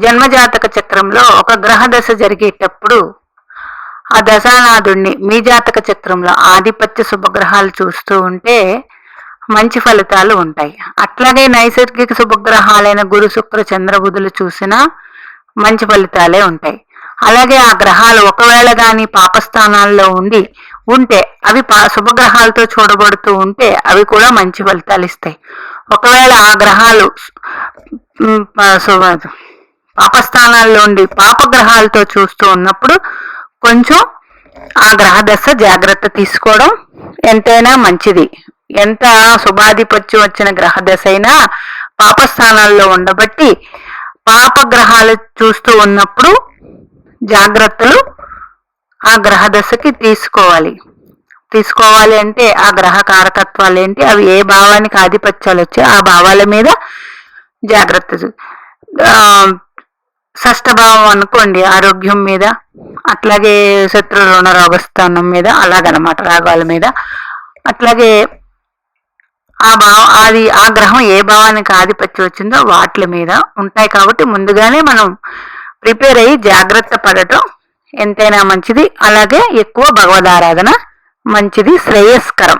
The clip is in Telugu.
జన్మజాతక చక్రంలో ఒక గ్రహ దశ జరిగేటప్పుడు ఆ దశానాథుణ్ణి మీ జాతక చక్రంలో ఆధిపత్య శుభగ్రహాలు చూస్తూ ఉంటే మంచి ఫలితాలు ఉంటాయి. అట్లాగే నైసర్గిక శుభగ్రహాలైన గురు శుక్ర చంద్ర బుధులు చూసినా మంచి ఫలితాలే ఉంటాయి. అలాగే ఆ గ్రహాలు ఒకవేళ కానీ పాపస్థానాల్లో ఉంటే అవి శుభగ్రహాలతో చూడబడుతూ ఉంటే అవి కూడా మంచి ఫలితాలు ఇస్తాయి. ఒకవేళ ఆ గ్రహాలు పాపస్థానాల్లో ఉండి పాపగ్రహాలతో చూస్తూ ఉన్నప్పుడు కొంచెం ఆ గ్రహ దశ జాగ్రత్త తీసుకోవడం ఎంతైనా మంచిది. ఎంత శుభాధిపత్యం వచ్చిన గ్రహ దశ అయినా పాపస్థానాల్లో ఉండబట్టి పాపగ్రహాలు చూస్తూ ఉన్నప్పుడు జాగ్రత్తలు ఆ గ్రహ దశకి తీసుకోవాలి అంటే ఆ గ్రహ కారకత్వాలు ఏంటి, అవి ఏ భావానికి ఆధిపత్యాలు వచ్చాయి ఆ భావాల మీద జాగ్రత్త. షష్ఠభావం అనుకోండి ఆరోగ్యం మీద, అట్లాగే శత్రు రుణ రోగస్థానం మీద, అలాగనమాట రాగాల మీద. అట్లాగే ఆ గ్రహం ఏ భావానికి ఆధిపత్యం వచ్చిందో వాటి మీద ఉంటాయి. కాబట్టి ముందుగానే మనం ప్రిపేర్ అయ్యి జాగ్రత్త పడటం ఎంతైనా మంచిది. అలాగే ఎక్కువ భగవదారాధన మంచిది, శ్రేయస్కరం.